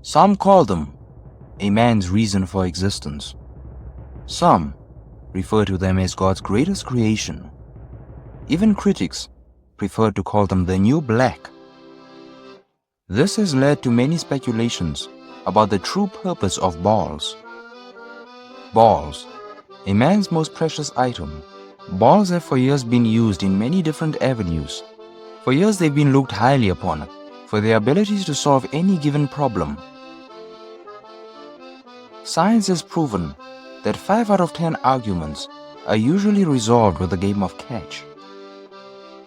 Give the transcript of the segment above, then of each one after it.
Some call them a man's reason for existence. Some refer to them as God's greatest creation. Even critics prefer to call them the new black. This has led to many speculations about the true purpose of balls. Balls, a man's most precious item. Balls have for years been used in many different avenues. For years they've been looked highly upon for their abilities to solve any given problem. Science has proven that 5 out of 10 arguments are usually resolved with a game of catch.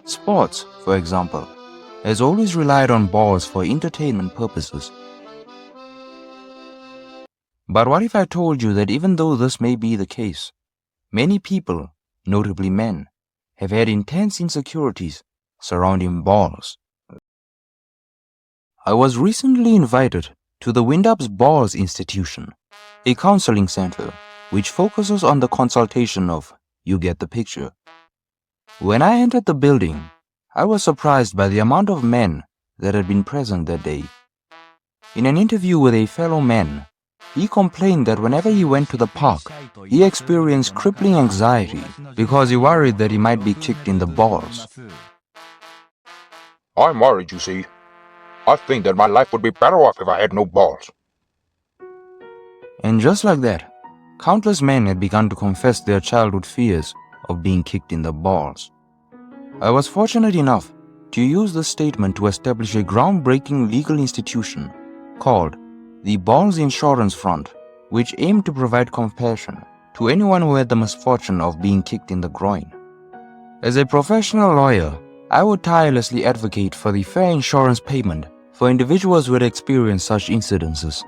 Sports, for example, has always relied on balls for entertainment purposes. But what if I told you that even though this may be the case, many people, notably men, have had intense insecurities surrounding balls? I was recently invited to the Windup's Balls Institution, a counseling center which focuses on the consultation of, you get the picture. When I entered the building, I was surprised by the amount of men that had been present that day. In an interview with a fellow man, he complained that whenever he went to the park, he experienced crippling anxiety because he worried that he might be kicked in the balls. I'm worried, you see. I think that my life would be better off if I had no balls. And just like that, countless men had begun to confess their childhood fears of being kicked in the balls. I was fortunate enough to use this statement to establish a groundbreaking legal institution called the Balls Insurance Fund, which aimed to provide compassion to anyone who had the misfortune of being kicked in the groin. As a professional lawyer, I would tirelessly advocate for the fair insurance payment for individuals who had experienced such incidences.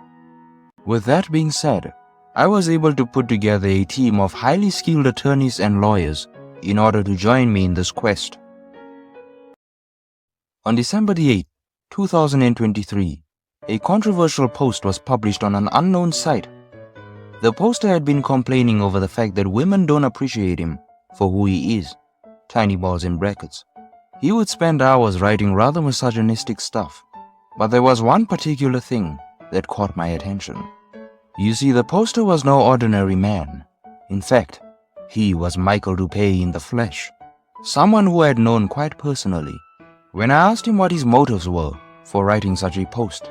With that being said, I was able to put together a team of highly skilled attorneys and lawyers in order to join me in this quest. On December 8, 2023, a controversial post was published on an unknown site. The poster had been complaining over the fact that women don't appreciate him for who he is, tiny balls in brackets. He would spend hours writing rather misogynistic stuff, but there was one particular thing that caught my attention. You see, the poster was no ordinary man. In fact, he was Michael Dupe in the flesh, someone who I had known quite personally. When I asked him what his motives were for writing such a post,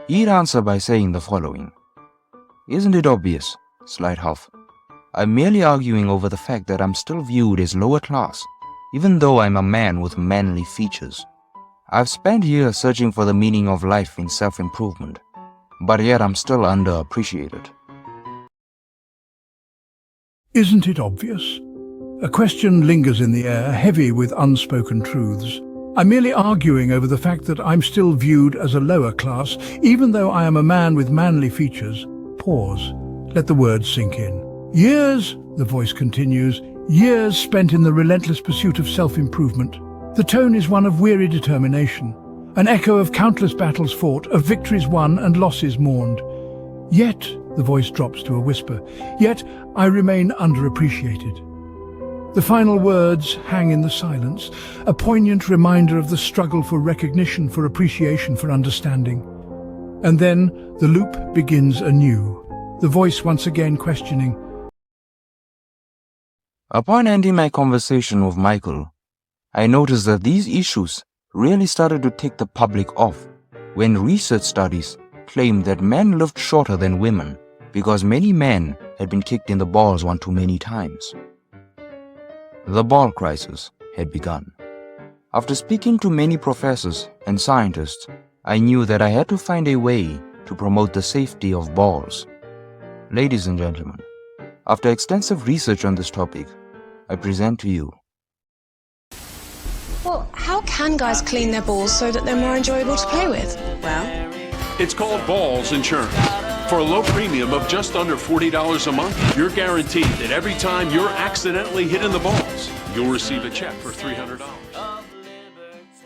he'd answer by saying the following. Isn't it obvious? Slight huff. I'm merely arguing over the fact that I'm still viewed as lower class, even though I'm a man with manly features. I've spent years searching for the meaning of life in self-improvement, but yet I'm still underappreciated. Isn't it obvious? A question lingers in the air, heavy with unspoken truths. I'm merely arguing over the fact that I'm still viewed as a lower class, even though I am a man with manly features. Pause. Let the words sink in. Years, the voice continues, years spent in the relentless pursuit of self-improvement. The tone is one of weary determination, an echo of countless battles fought, of victories won and losses mourned. Yet, the voice drops to a whisper, yet I remain underappreciated. The final words hang in the silence, a poignant reminder of the struggle for recognition, for appreciation, for understanding. And then the loop begins anew, the voice once again questioning. Upon ending my conversation with Michael, I noticed that these issues really started to tick the public off when research studies claimed that men lived shorter than women because many men had been kicked in the balls one too many times. The ball crisis had begun. After speaking to many professors and scientists, I knew that I had to find a way to promote the safety of balls. Ladies and gentlemen, after extensive research on this topic, I present to you. Well, how can guys clean their balls so that they're more enjoyable to play with? Well, it's called Balls Insurance. For a low premium of just under $40 a month, you're guaranteed that every time you're accidentally hitting the balls, you'll receive a check for $300.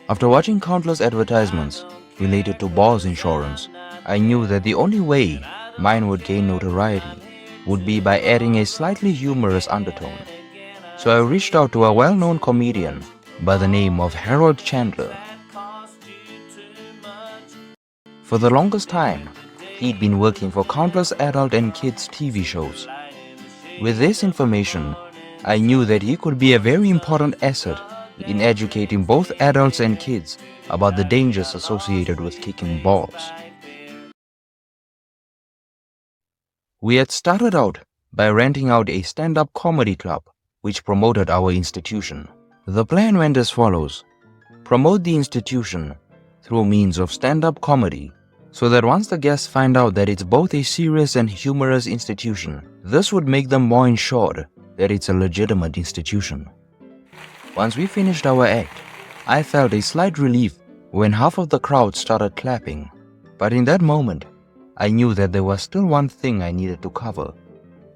After watching countless advertisements related to balls insurance, I knew that the only way mine would gain notoriety would be by adding a slightly humorous undertone. So I reached out to a well-known comedian by the name of Harold Chandler. For the longest time, He'd been working for countless adult and kids TV shows. With this information, I knew that he could be a very important asset in educating both adults and kids about the dangers associated with kicking balls. We had started out by renting out a stand-up comedy club which promoted our institution. The plan went as follows: promote the institution through means of stand-up comedy, so that once the guests find out that it's both a serious and humorous institution, this would make them more assured that it's a legitimate institution. Once we finished our act, I felt a slight relief when half of the crowd started clapping. But in that moment, I knew that there was still one thing I needed to cover.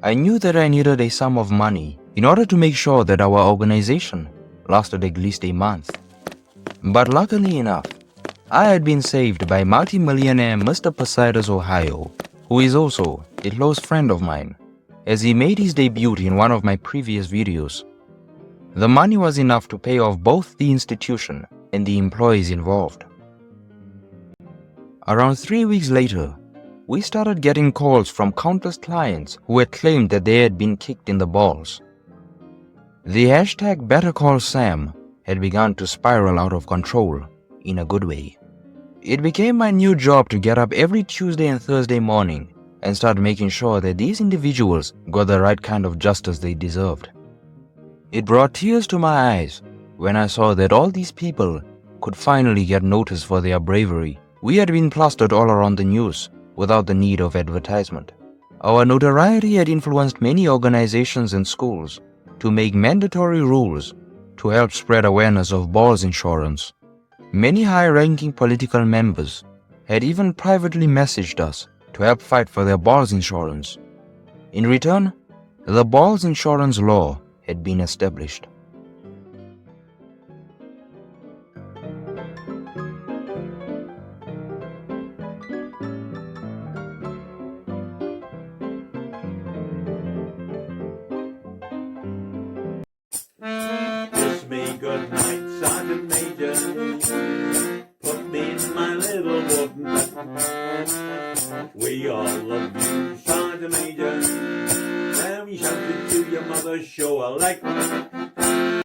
I knew that I needed a sum of money in order to make sure that our organization lasted at least a month. But luckily enough, I had been saved by multi-millionaire Mr. Poseidus Ohio, who is also a close friend of mine, as he made his debut in one of my previous videos. The money was enough to pay off both the institution and the employees involved. Around 3 weeks later, we started getting calls from countless clients who had claimed that they had been kicked in the balls. The hashtag #BetterCallSam had begun to spiral out of control in a good way. It became my new job to get up every Tuesday and Thursday morning and start making sure that these individuals got the right kind of justice they deserved. It brought tears to my eyes when I saw that all these people could finally get noticed for their bravery. We had been plastered all around the news without the need of advertisement. Our notoriety had influenced many organizations and schools to make mandatory rules to help spread awareness of balls insurance. Many high-ranking political members had even privately messaged us to help fight for their balls insurance. In return, the balls insurance law had been established. Kiss me goodnight, Sergeant Major. Put me in my little wooden. We all